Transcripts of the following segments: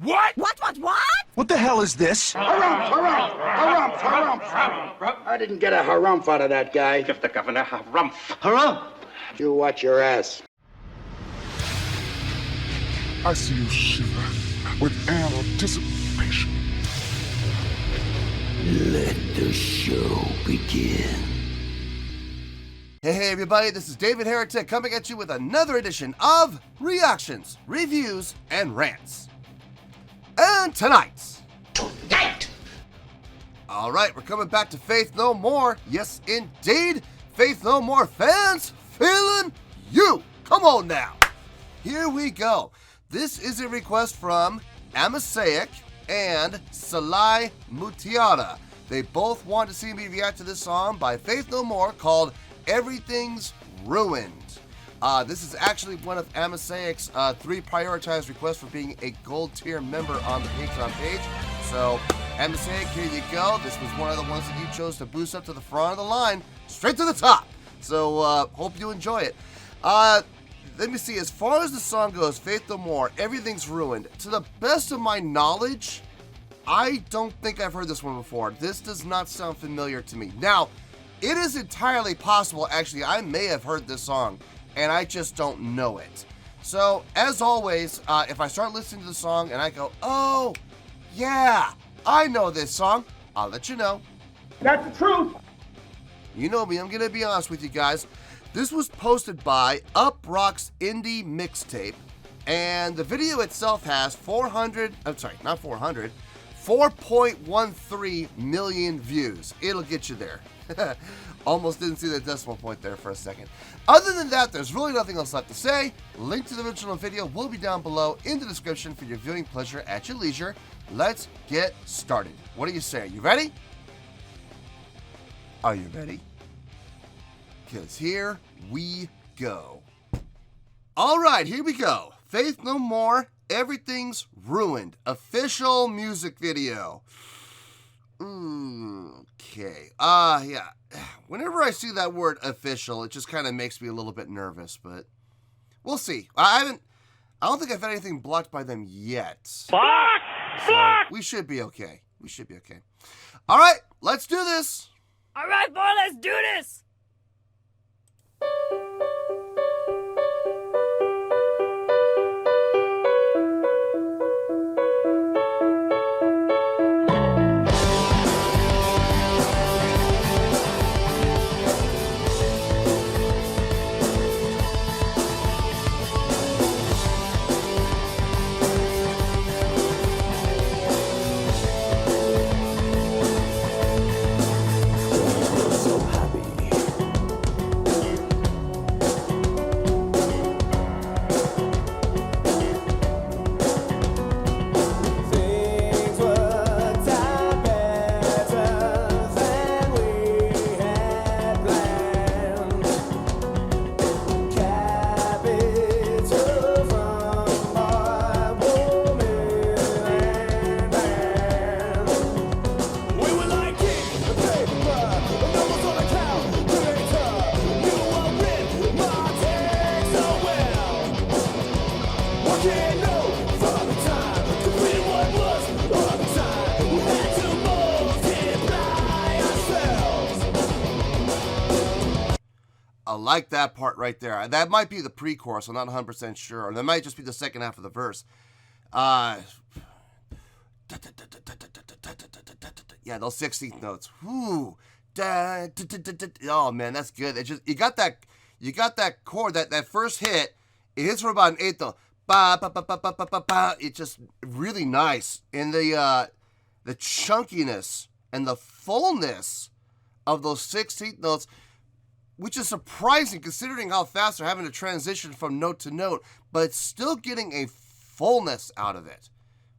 What? What? What the hell is this? Harumph. I didn't get a harumph out of that guy. Give the governor harumph. Harumph! You watch your ass. I see you shiver with anticipation. Let the show begin. Hey everybody, this is David Heretic coming at you with another edition of Reactions, Reviews, and Rants. And tonight! Alright, we're coming back to Faith No More. Yes, indeed, Faith No More fans, feeling you! Come on now! Here we go. This is a request from Amasaic and Salai Mutiara. They both want to see me react to this song by Faith No More called Everything's Ruined. This is actually one of Amasaic's 3 prioritized requests for being a gold tier member on the Patreon page. So, Amasaic, here you go. This was one of the ones that you chose to boost up to the front of the line, straight to the top. So, hope you enjoy it. Let me see, as far as the song goes, Faith No More, Everything's Ruined. To the best of my knowledge, I don't think I've heard this one before. This does not sound familiar to me. Now, it is entirely possible, actually, I may have heard this song, and I just don't know it. So, as always, if I start listening to the song and I go, oh, yeah, I know this song, I'll let you know. That's the truth. You know me, I'm going to be honest with you guys. This was posted by Uprock's Indie Mixtape, and the video itself has 4.13 million views. It'll get you there. Almost didn't see the decimal point there for a second. Other than that, there's really nothing else left to say. Link to the original video will be down below in the description for your viewing pleasure at your leisure. Let's get started. What do you say? Are you ready? Are you ready? Because here we go. All right, here we go. Faith No More, Everything's Ruined. Official music video. Okay. Yeah. Whenever I see that word official, it just kind of makes me a little bit nervous, but we'll see. I don't think I've had anything blocked by them yet. Fuck! So we should be okay. We should be okay. All right, let's do this. All right, boy, let's do this. I like that part right there. That might be the pre-chorus. I'm not 100% sure. Or that might just be the second half of the verse. Yeah, those 16th notes. Whoo. Oh man, that's good. It just you got that chord, that first hit. It hits for about an eighth though. Ba ba ba ba ba ba ba ba. It's just really nice. And the chunkiness and the fullness of those 16th notes, which is surprising considering how fast they're having to transition from note to note, but it's still getting a fullness out of it,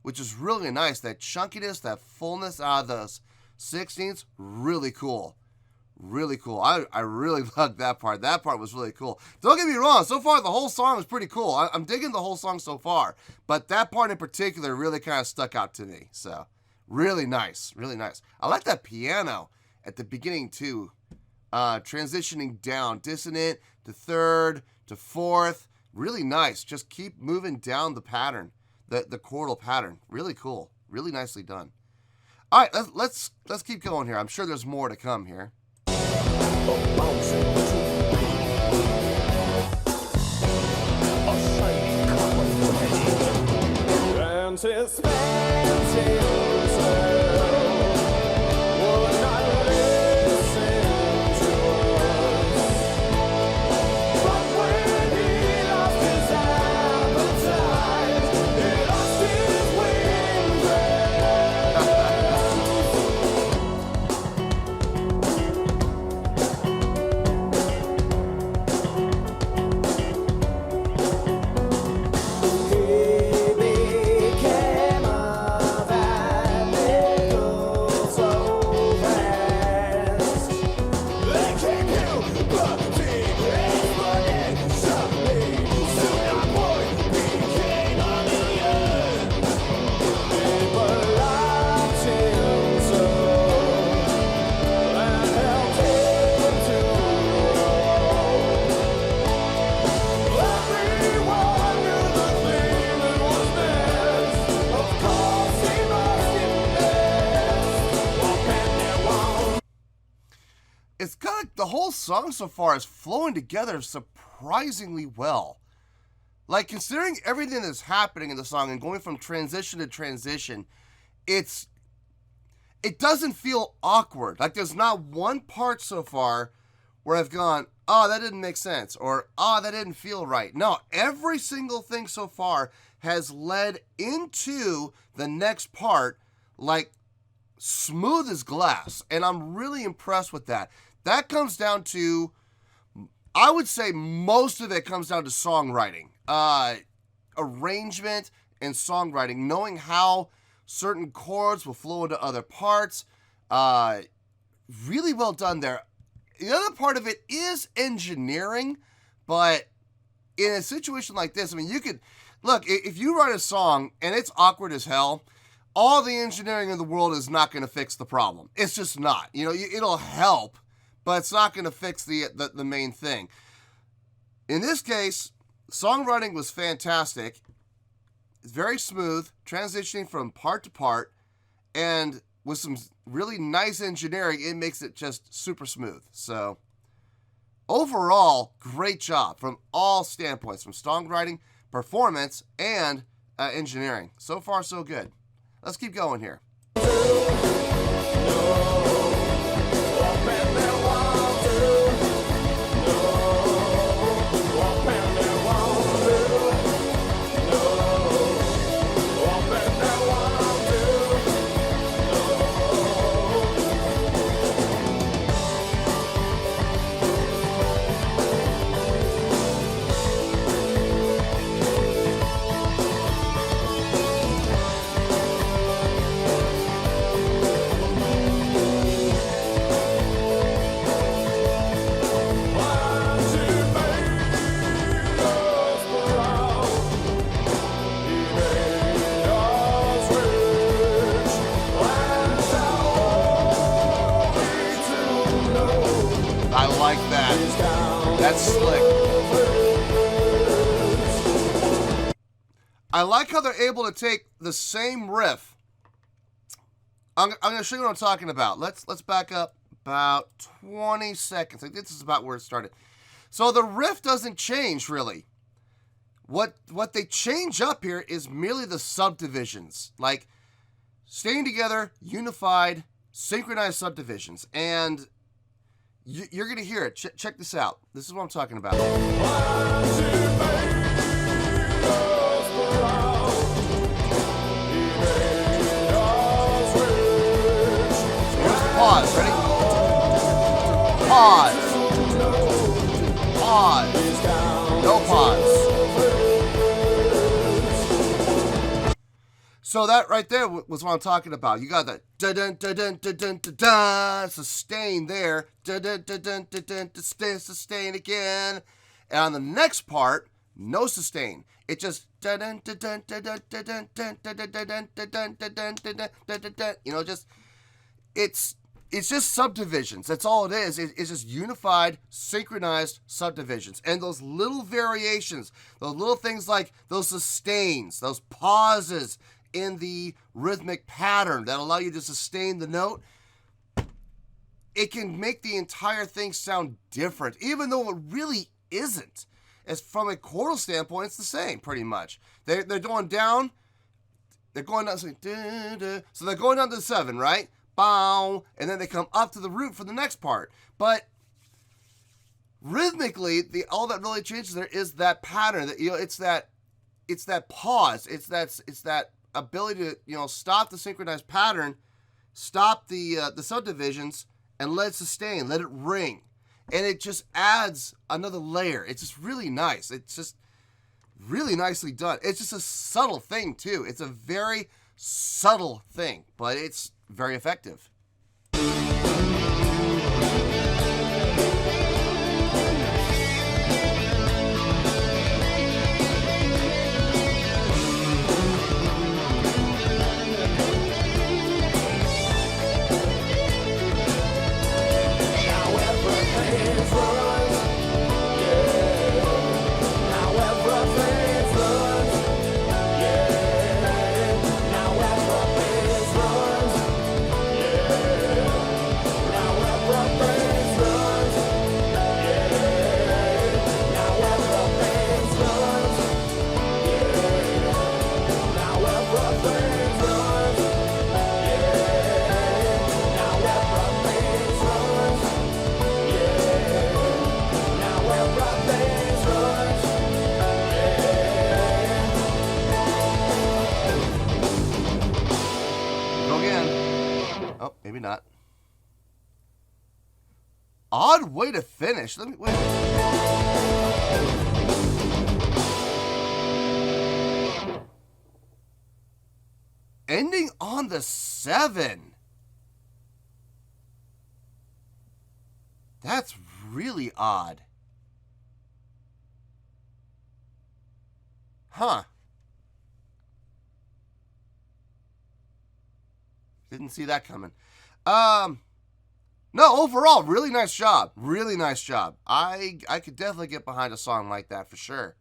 which is really nice. That chunkiness, that fullness out of those 16ths, really cool. Really cool. I really loved that part. That part was really cool. Don't get me wrong, so far the whole song is pretty cool. I'm digging the whole song so far, but that part in particular really kind of stuck out to me. So, really nice. Really nice. I like that piano at the beginning too. Transitioning down, dissonant to third to fourth, really nice. Just keep moving down the pattern. the chordal pattern. Really cool. Really nicely done. All right, let's keep going here. I'm sure there's more to come here. It's kind of, the whole song so far is flowing together surprisingly well. Like, considering everything that's happening in the song and going from transition to transition, it doesn't feel awkward. Like, there's not one part so far where I've gone, oh, that didn't make sense, or, oh, that didn't feel right. No, every single thing so far has led into the next part, like, smooth as glass, and I'm really impressed with that. That comes down to, I would say most of it comes down to songwriting, arrangement and songwriting, knowing how certain chords will flow into other parts. Really well done there. The other part of it is engineering, but in a situation like this, I mean, you could, look, if you write a song and it's awkward as hell, all the engineering in the world is not going to fix the problem. It's just not. You know, it'll help, but it's not going to fix the main thing. In this case, songwriting was fantastic. It's very smooth, transitioning from part to part, and with some really nice engineering, it makes it just super smooth. So, overall, great job from all standpoints, from songwriting, performance, and engineering. So far, so good. Let's keep going here. I like that. That's slick. I like how they're able to take the same riff. I'm going to show you what I'm talking about. Let's back up about 20 seconds. Like, this is about where it started. So the riff doesn't change, really. What they change up here is merely the subdivisions. Like, staying together, unified, synchronized subdivisions. And you're going to hear it. Check this out. This is what I'm talking about. Pause. Ready? Pause. Pause. No pause. So that right there was what I'm talking about. You got that da-dun, da-dun, da-dun, da-dun, sustain there. Da-dun, da-dun, da-dun, sustain again. And on the next part, no sustain. It just da-dun, da-dun, da-dun, da-dun, da-dun, da-dun, da-dun, da-dun, da-dun, da-dun, da-dun. You know, just it's it's just subdivisions. That's all it is. It's just unified, synchronized subdivisions. And those little variations, those little things like those sustains, those pauses in the rhythmic pattern that allow you to sustain the note, it can make the entire thing sound different, even though it really isn't. As from a chordal standpoint, it's the same, pretty much. They're going down. They're going down. So they're going down to the 7, right? Bow, and then they come up to the root for the next part. But rhythmically, all that really changes there is that pattern. That it's that pause. It's that ability to stop the synchronized pattern, stop the subdivisions, and let it sustain, let it ring, and it just adds another layer. It's just really nice. It's just really nicely done. It's just a subtle thing too. It's a very subtle thing, but it's very effective. Maybe not. Odd way to finish. Let me wait. Ending on the 7. That's really odd. Huh. Didn't see that coming. No, overall, really nice job. Really nice job. I could definitely get behind a song like that for sure.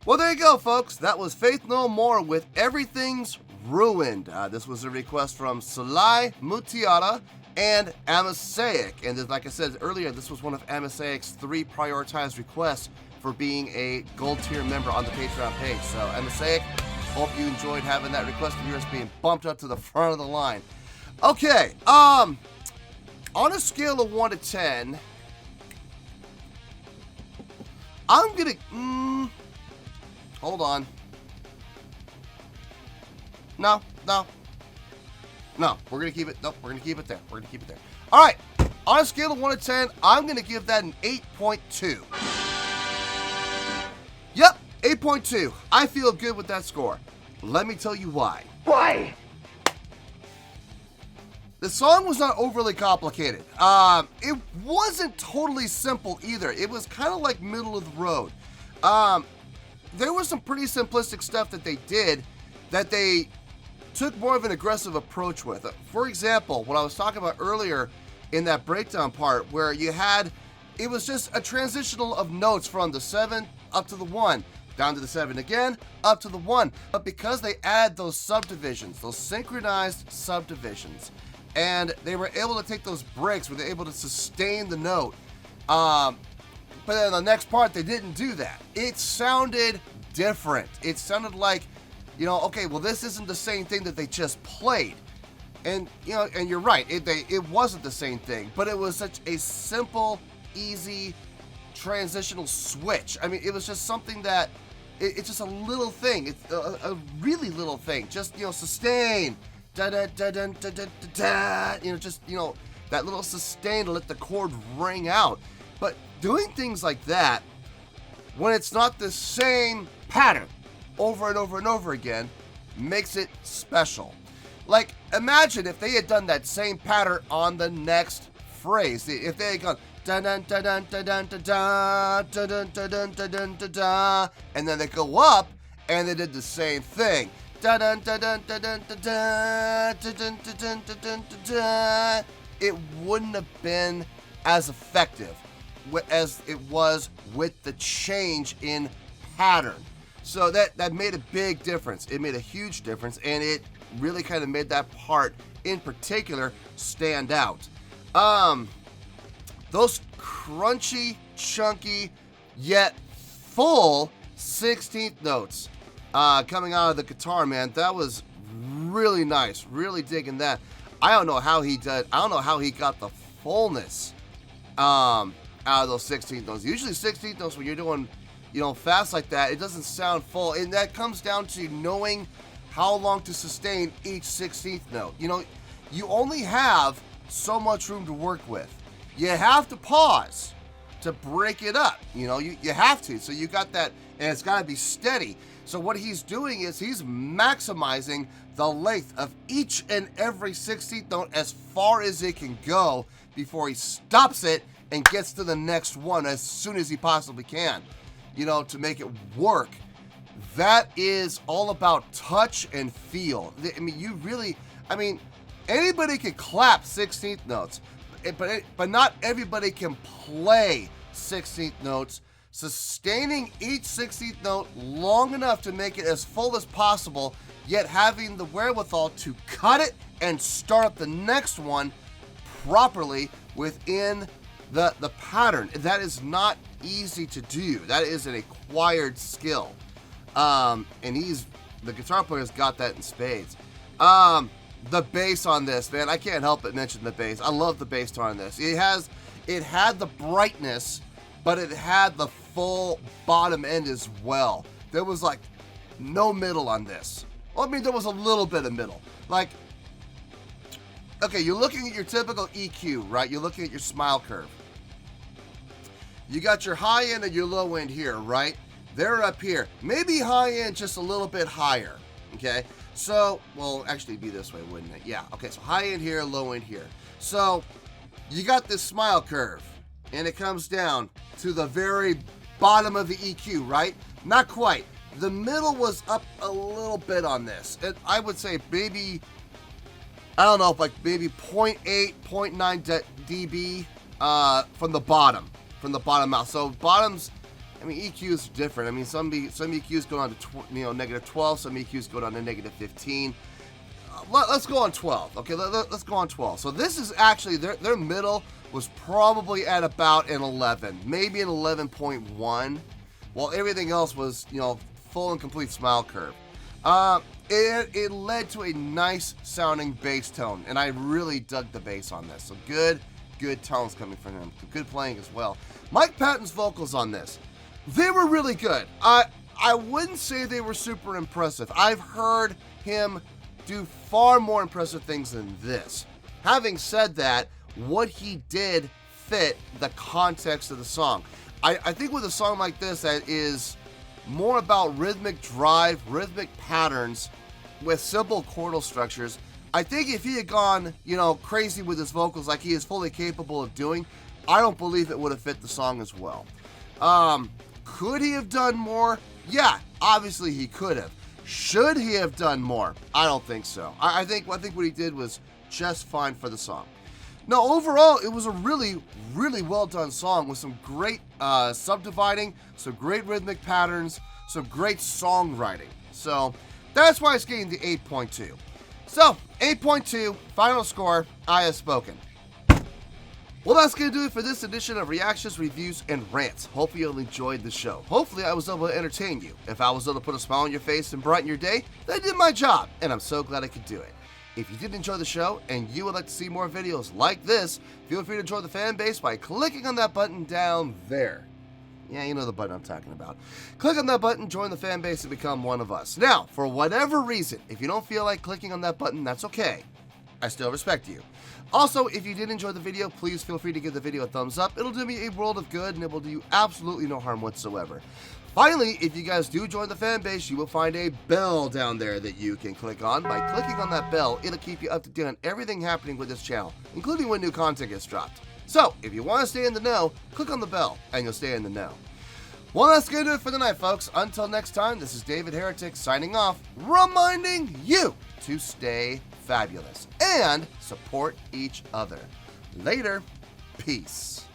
Well, there you go, folks. That was Faith No More with Everything's Ruined. This was a request from Salai Mutiara and Amasaic. And like I said earlier, this was one of Amasaic's 3 prioritized requests for being a gold tier member on the Patreon page. So, Amasaic, hope you enjoyed having that request of yours being bumped up to the front of the line. Okay, on a scale of 1 to 10, I'm gonna, hold on. No, we're gonna keep it, nope, we're gonna keep it there, All right, on a scale of 1 to 10, I'm gonna give that an 8.2. Yep, 8.2. I feel good with that score. Let me tell you why. Why? The song was not overly complicated. It wasn't totally simple either. It was kind of like middle of the road. There was some pretty simplistic stuff that they did that they took more of an aggressive approach with. For example, what I was talking about earlier in that breakdown part where it was just a transitional of notes from the 7 up to the 1, down to the 7 again, up to the 1. But because they add those subdivisions, those synchronized subdivisions, and they were able to take those breaks where they're able to sustain the note. But then the next part, they didn't do that. It sounded different. It sounded like, okay, well, this isn't the same thing that they just played. And, and you're right, it wasn't the same thing, but it was such a simple, easy, transitional switch. I mean, it was just something that, it's just a little thing. It's a really little thing. Just, sustain. Da da da da da da da, just that little sustain to let the chord ring out. But doing things like that, when it's not the same pattern over and over and over again, makes it special. Like, imagine if they had done that same pattern on the next phrase. If they had gone da da da da da da da da da da da da da da, and then they go up and they did the same thing. it wouldn't have been as effective as it was with the change in pattern. So that made a big difference. It made a huge difference, and it really kind of made that part in particular stand out. Those crunchy, chunky, yet full 16th notes coming out of the guitar, man, that was really nice. Really digging that. I don't know how he did. I don't know how he got the fullness out of those 16th notes. Usually 16th notes, when you're doing, fast like that, it doesn't sound full, and that comes down to knowing how long to sustain each 16th note. You only have so much room to work with. You have to pause to break it up. You have to. So you got that, and it's got to be steady. So what he's doing is he's maximizing the length of each and every 16th note as far as it can go before he stops it and gets to the next one as soon as he possibly can, to make it work. That is all about touch and feel. Anybody can clap 16th notes, but not everybody can play 16th notes, sustaining each 16th note long enough to make it as full as possible, yet having the wherewithal to cut it and start up the next one properly within the pattern. That is not easy to do. That is an acquired skill. And the guitar player's got that in spades. The bass on this, man, I can't help but mention the bass. I love the bass tone on this. It had the brightness, but it had the full bottom end as well. There was like no middle on this. Well, there was a little bit of middle. Like, okay, you're looking at your typical EQ, right? You're looking at your smile curve. You got your high end and your low end here, right? They're up here. Maybe high end just a little bit higher, okay? So, well, actually it'd be this way, wouldn't it? Yeah, okay, so high end here, low end here. So, you got this smile curve, and it comes down to the very bottom of the EQ, right? Not quite. The middle was up a little bit on this. And I would say maybe, I don't know, like maybe 0.8, 0.9 dB from the bottom out. So bottoms, EQ is different. Some EQs go down to negative 12. Some EQs go down to negative 15. Let's go on 12. Okay, let's go on 12. So this is actually their middle was probably at about an 11, maybe an 11.1, while everything else was full and complete smile curve. It led to a nice sounding bass tone, and I really dug the bass on this. So good tones coming from him. Good playing as well. Mike Patton's vocals on this, they were really good. I wouldn't say they were super impressive. I've heard him do far more impressive things than this. Having said that, what he did fit the context of the song. I think with a song like this that is more about rhythmic drive, rhythmic patterns with simple chordal structures, I think if he had gone, crazy with his vocals like he is fully capable of doing, I don't believe it would have fit the song as well. Could he have done more? Yeah, obviously he could have. Should he have done more? I don't think so. I think what he did was just fine for the song. Now, overall, it was a really, really well done song with some great subdividing, some great rhythmic patterns, some great songwriting. So that's why it's getting the 8.2. So 8.2, final score, I have spoken. Well, that's going to do it for this edition of Reactions, Reviews, and Rants. Hopefully you enjoyed the show. Hopefully I was able to entertain you. If I was able to put a smile on your face and brighten your day, then I did my job, and I'm so glad I could do it. If you did enjoy the show and you would like to see more videos like this, feel free to join the fan base by clicking on that button down there. Yeah, you know the button I'm talking about. Click on that button, join the fan base, and become one of us. Now, for whatever reason, if you don't feel like clicking on that button, that's okay. I still respect you. Also, if you did enjoy the video, please feel free to give the video a thumbs up. It'll do me a world of good, and it will do you absolutely no harm whatsoever. Finally, if you guys do join the fan base, you will find a bell down there that you can click on. By clicking on that bell, it'll keep you up to date on everything happening with this channel, including when new content gets dropped. So, if you want to stay in the know, click on the bell, and you'll stay in the know. Well, that's going to do it for the night, folks. Until next time, this is David Heretic signing off, reminding you to stay fabulous and support each other. Later. Peace.